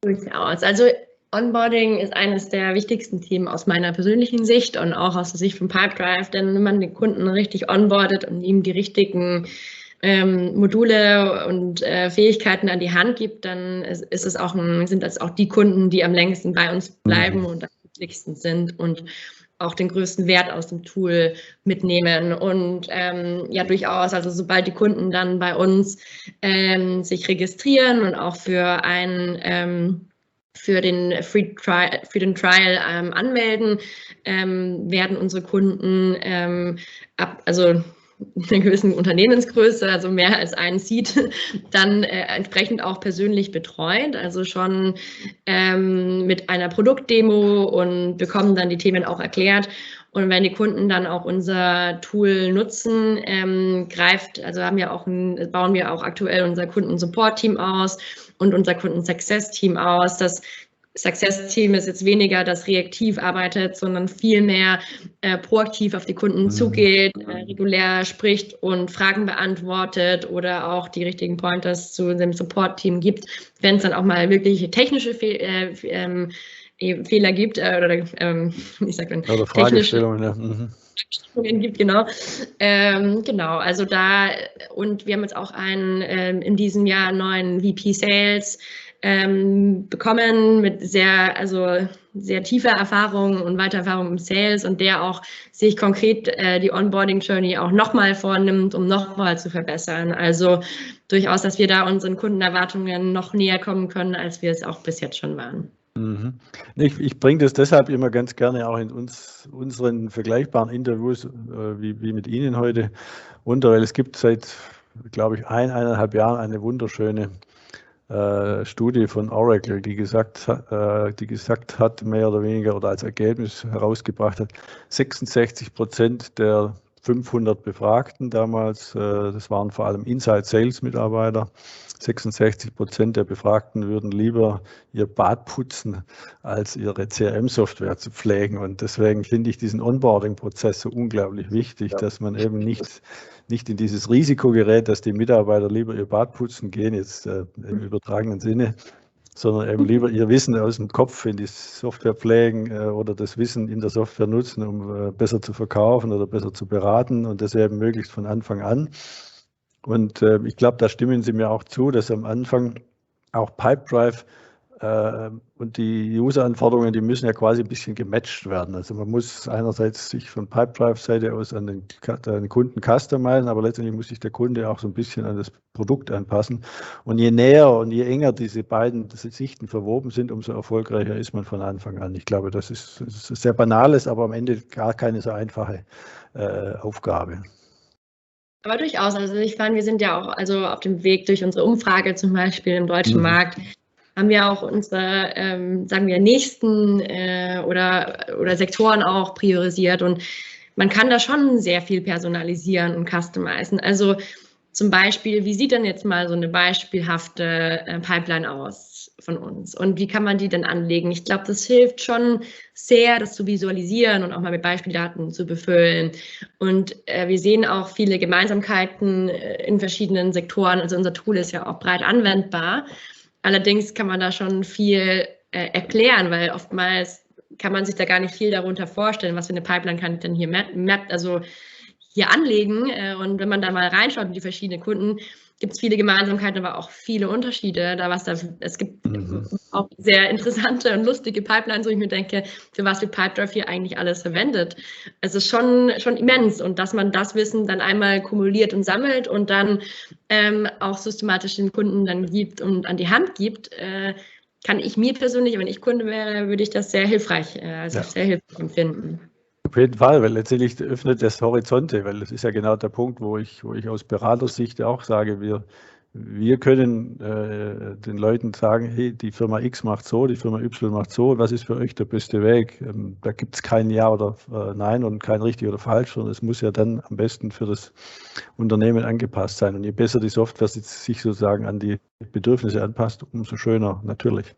Durchaus. Also Onboarding ist eines der wichtigsten Themen aus meiner persönlichen Sicht und auch aus der Sicht von Pipedrive, denn wenn man den Kunden richtig onboardet und ihm die richtigen Module und Fähigkeiten an die Hand gibt, dann sind das auch die Kunden, die am längsten bei uns bleiben und am glücklichsten sind und auch den größten Wert aus dem Tool mitnehmen. Und ja, durchaus, also sobald die Kunden dann bei uns sich registrieren und auch für den Trial anmelden, werden unsere Kunden also einer gewissen Unternehmensgröße, also mehr als ein Seed, dann entsprechend auch persönlich betreut, also schon mit einer Produktdemo und bekommen dann die Themen auch erklärt. Und wenn die Kunden dann auch unser Tool nutzen, bauen wir auch aktuell unser Kundensupport-Team aus und unser Kunden-Success-Team aus. Das Success-Team ist jetzt weniger, das reaktiv arbeitet, sondern vielmehr proaktiv auf die Kunden zugeht, regulär spricht und Fragen beantwortet oder auch die richtigen Pointers zu dem Support-Team gibt, wenn es dann auch mal wirklich technische Fehler gibt oder Fragestellungen gibt, genau. Genau, also und wir haben jetzt auch in diesem Jahr einen neuen VP Sales bekommen mit sehr tiefer Erfahrung und Weitererfahrung im Sales und der auch sich konkret die Onboarding-Journey auch nochmal vornimmt, um nochmal zu verbessern. Also durchaus, dass wir da unseren Kundenerwartungen noch näher kommen können, als wir es auch bis jetzt schon waren. Ich bringe das deshalb immer ganz gerne auch in unseren vergleichbaren Interviews wie mit Ihnen heute unter, weil es gibt seit, glaube ich, 1,5 Jahren eine wunderschöne Studie von Oracle, die gesagt hat, mehr oder weniger oder als Ergebnis herausgebracht hat, 66% der 500 Befragten damals, das waren vor allem Inside-Sales-Mitarbeiter, 66% der Befragten würden lieber ihr Bad putzen, als ihre CRM-Software zu pflegen. Und deswegen finde ich diesen Onboarding-Prozess so unglaublich wichtig, dass man eben nicht in dieses Risiko gerät, dass die Mitarbeiter lieber ihr Bad putzen gehen, jetzt im übertragenen Sinne, sondern eben lieber ihr Wissen aus dem Kopf in die Software pflegen oder das Wissen in der Software nutzen, um besser zu verkaufen oder besser zu beraten und das eben möglichst von Anfang an. Und ich glaube, da stimmen Sie mir auch zu, dass am Anfang auch Pipedrive und die User-Anforderungen, die müssen ja quasi ein bisschen gematcht werden. Also man muss einerseits sich von Pipedrive-Seite aus an den Kunden customizen, aber letztendlich muss sich der Kunde auch so ein bisschen an das Produkt anpassen. Und je näher und je enger diese beiden Sichten verwoben sind, umso erfolgreicher ist man von Anfang an. Ich glaube, das ist sehr Banales, aber am Ende gar keine so einfache Aufgabe. Aber durchaus, also ich meine, wir sind ja auch auf dem Weg durch unsere Umfrage zum Beispiel im deutschen Markt, haben wir auch unsere, sagen wir, nächsten oder Sektoren auch priorisiert und man kann da schon sehr viel personalisieren und customizen. Also zum Beispiel, wie sieht denn jetzt mal so eine beispielhafte Pipeline aus von uns und wie kann man die denn anlegen? Ich glaube, das hilft schon sehr, das zu visualisieren und auch mal mit Beispieldaten zu befüllen. Und wir sehen auch viele Gemeinsamkeiten in verschiedenen Sektoren. Also unser Tool ist ja auch breit anwendbar. Allerdings kann man da schon viel erklären, weil oftmals kann man sich da gar nicht viel darunter vorstellen, was für eine Pipeline kann ich denn hier hier anlegen. Und wenn man da mal reinschaut in die verschiedenen Kunden, gibt es viele Gemeinsamkeiten, aber auch viele Unterschiede. Es gibt auch sehr interessante und lustige Pipelines, wo ich mir denke, für was wird Pipedrive hier eigentlich alles verwendet? Es ist schon immens und dass man das Wissen dann einmal kumuliert und sammelt und dann auch systematisch den Kunden dann gibt und an die Hand gibt, kann ich mir persönlich, wenn ich Kunde wäre, würde ich das sehr hilfreich, sehr hilfreich empfinden. Auf jeden Fall, weil letztendlich öffnet das Horizonte, weil das ist ja genau der Punkt, wo ich aus Beratersicht auch sage, wir können den Leuten sagen, hey, die Firma X macht so, die Firma Y macht so, was ist für euch der beste Weg? Da gibt es kein Ja oder Nein und kein richtig oder falsch, sondern es muss ja dann am besten für das Unternehmen angepasst sein. Und je besser die Software sich sozusagen an die Bedürfnisse anpasst, umso schöner natürlich.